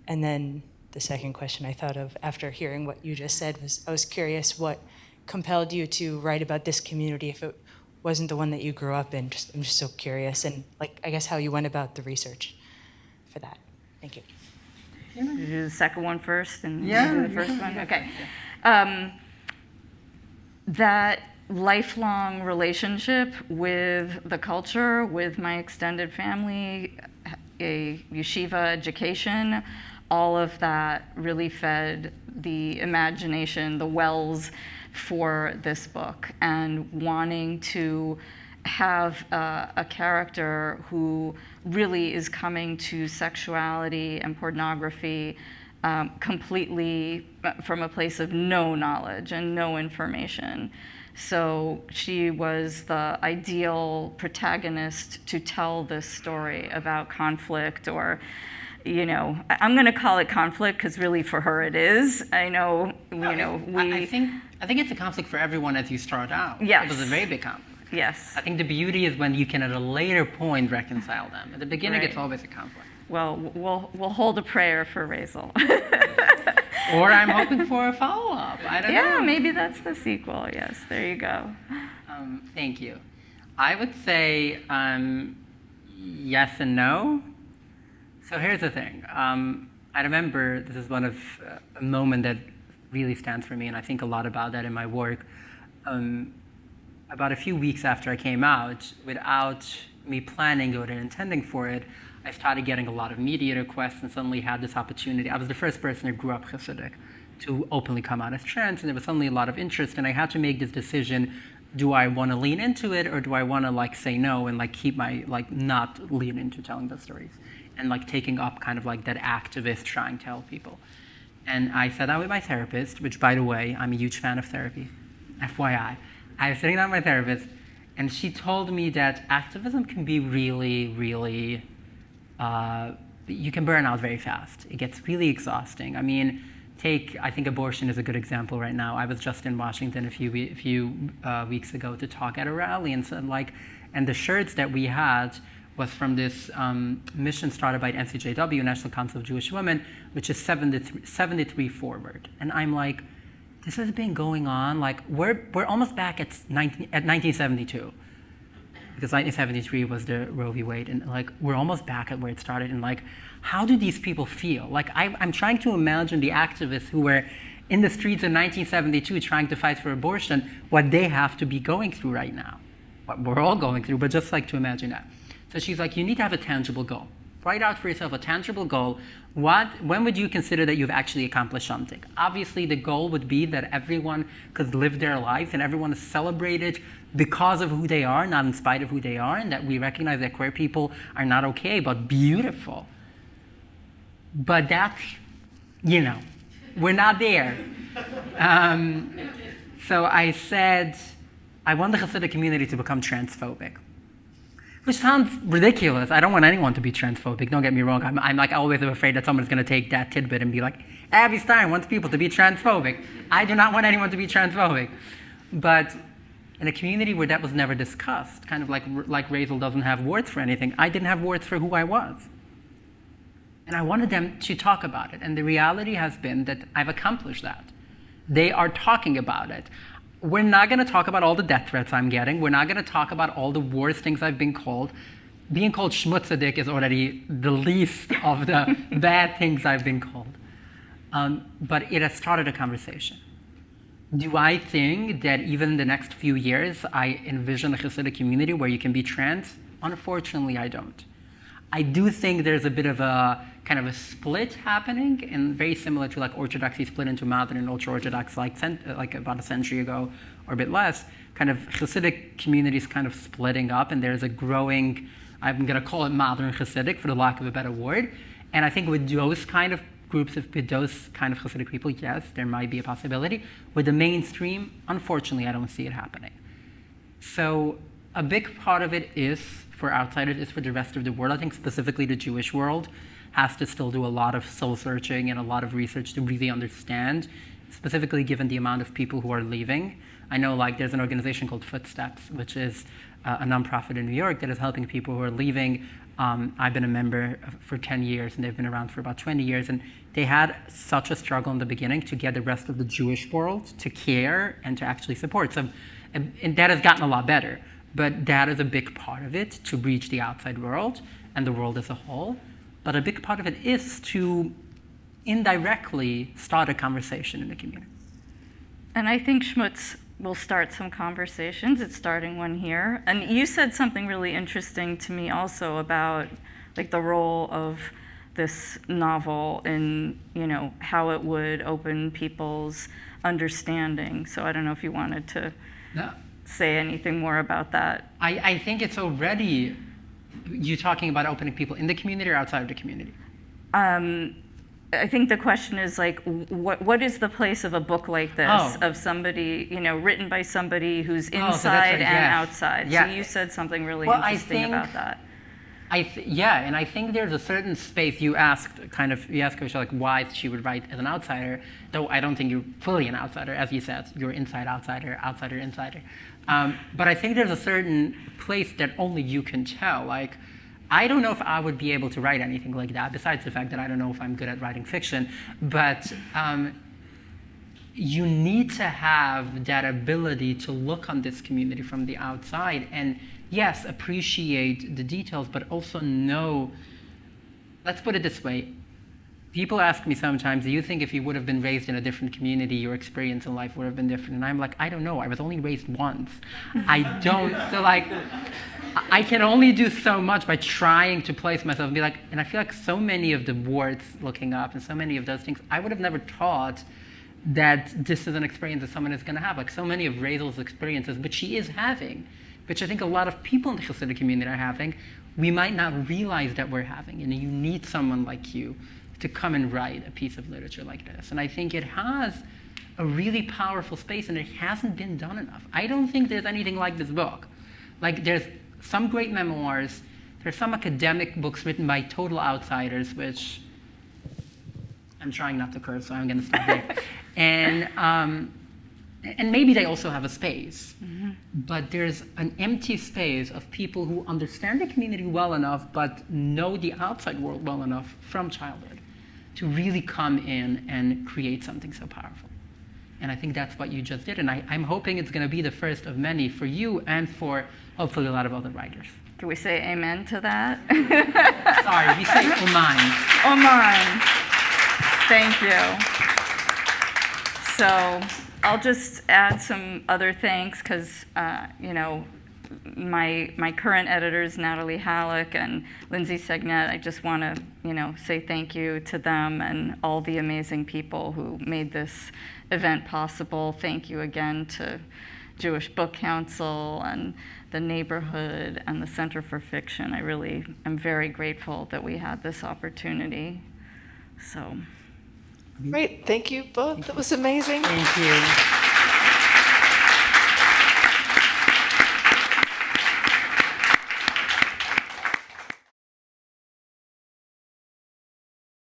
And then the second question I thought of after hearing what you just said was, I was curious what compelled you to write about this community if it wasn't the one that you grew up in? I'm just so curious, and like, I guess how you went about the research for that. Thank you. You do the second one first and Yeah. do the first one? Okay. That lifelong relationship with the culture, with my extended family, a yeshiva education, all of that really fed the imagination, the wells for this book, and wanting to have a character who really is coming to sexuality and pornography completely from a place of no knowledge and no information. So she was the ideal protagonist to tell this story about conflict, or, you know, I'm going to call it conflict because really for her it is. I know, you know, I think it's a conflict for everyone as you start out. Yes. It was a very big conflict. Yes. I think the beauty is when you can at a later point reconcile them. At the beginning, Right. it's always a conflict. Well, we'll hold a prayer for Razel. Or I'm hoping for a follow-up. I don't know. Yeah, maybe that's the sequel. Yes, there you go. Thank you. I would say yes and no. So here's the thing. I remember this is one of a moment that really stands for me, and I think a lot about that in my work. About a few weeks after I came out, without me planning or intending for it, I started getting a lot of media requests and suddenly had this opportunity. I was the first person who grew up Hasidic to openly come out as trans, and there was suddenly a lot of interest, and I had to make this decision: do I want to lean into it, or do I want to like say no and like keep my like not lean into telling those stories and like taking up kind of like that activist trying to help people? And I sat down with my therapist, which, by the way, I'm a huge fan of therapy, FYI. I was sitting down with my therapist, and she told me that activism can be really, really, you can burn out very fast. It gets really exhausting. I mean, I think abortion is a good example right now. I was just in Washington a few weeks ago to talk at a rally, and so and the shirts that we had was from this mission started by NCJW, National Council of Jewish Women, which is 73 forward. And I'm like, this has been going on, like we're almost back at 1972. Because 1973 was the Roe v. Wade, and like we're almost back at where it started. And like, how do these people feel? Like I'm trying to imagine the activists who were in the streets in 1972 trying to fight for abortion, what they have to be going through right now. What we're all going through, but just like to imagine that. So she's like, you need to have a tangible goal. Write out for yourself a tangible goal. When would you consider that you've actually accomplished something? Obviously, the goal would be that everyone could live their lives and everyone is celebrated because of who they are, not in spite of who they are, and that we recognize that queer people are not okay, but beautiful. But that's, you know, we're not there. So I said, I want the Hasidic community to become transphobic. Which sounds ridiculous. I don't want anyone to be transphobic. Don't get me wrong. I'm like always afraid that someone's going to take that tidbit and be like, Abby Stein wants people to be transphobic. I do not want anyone to be transphobic. But in a community where that was never discussed, kind of like Razel doesn't have words for anything, I didn't have words for who I was. And I wanted them to talk about it. And the reality has been that I've accomplished that. They are talking about it. We're not going to talk about all the death threats I'm getting. We're not going to talk about all the worst things I've been called. Being called Shmutz is already the least of the bad things I've been called. But it has started a conversation. Do I think that even in the next few years, I envision a Hasidic community where you can be trans? Unfortunately, I don't. I do think there's a bit of a kind of a split happening, and very similar to like Orthodoxy split into Modern and Ultra-Orthodox like about a century ago or a bit less, kind of Hasidic communities kind of splitting up, and there's a growing, I'm going to call it Modern Hasidic for the lack of a better word. And I think with those kind of groups, with those kind of Hasidic people, yes, there might be a possibility. With the mainstream, unfortunately, I don't see it happening. So a big part of it is for outsiders, is for the rest of the world. I think specifically the Jewish world has to still do a lot of soul searching and a lot of research to really understand, specifically given the amount of people who are leaving. I know like there's an organization called Footsteps, which is a nonprofit in New York that is helping people who are leaving I've been a member for 10 years, and they've been around for about 20 years. And they had such a struggle in the beginning to get the rest of the Jewish world to care and to actually support. So, and that has gotten a lot better. But that is a big part of it, to reach the outside world and the world as a whole. But a big part of it is to indirectly start a conversation in the community. And I think Shmutz will start some conversations. It's starting one here. And you said something really interesting to me also about like the role of this novel in, you know, how it would open people's understanding. So I don't know if you wanted to say anything more about that. I think it's already, you talking about opening people in the community or outside of the community? I think the question is like, what is the place of a book like this, of somebody, you know, written by somebody who's inside and outside? Yeah. So you said something really interesting about that. And I think there's a certain space. You asked Felicia, like, why she would write as an outsider, though I don't think you're fully an outsider. As you said, you're inside, outsider, outsider, insider. But I think there's a certain place that only you can tell. Like, I don't know if I would be able to write anything like that, besides the fact that I don't know if I'm good at writing fiction. But you need to have that ability to look on this community from the outside and, yes, appreciate the details, but also know, let's put it this way. People ask me sometimes, do you think if you would have been raised in a different community, your experience in life would have been different? And I'm like, I don't know. I was only raised once. I don't, so like, I can only do so much by trying to place myself and be like, and I feel like so many of the words looking up and so many of those things, I would have never thought that this is an experience that someone is going to have. Like so many of Raisel's experiences, but she is having, which I think a lot of people in the Hasidic community are having, we might not realize that we're having. And you need someone like you to come and write a piece of literature like this. And I think it has a really powerful space, and it hasn't been done enough. I don't think there's anything like this book. Like, there's some great memoirs, there's some academic books written by total outsiders, which I'm trying not to curse, so I'm going to stop there. And maybe they also have a space, but there's an empty space of people who understand the community well enough, but know the outside world well enough from childhood to really come in and create something so powerful. And I think that's what you just did, and I'm hoping it's going to be the first of many for you and for hopefully a lot of other writers. Can we say amen to that? Sorry, we say Oman. Oman. Thank you. So I'll just add some other thanks because, you know, my current editors, Natalie Halleck and Lindsay Segnet, I just want to, you know, say thank you to them and all the amazing people who made this event possible. Thank you again to Jewish Book Council and the neighborhood and the Center for Fiction. I really am very grateful that we had this opportunity. So. Great, thank you both. That was amazing. Thank you.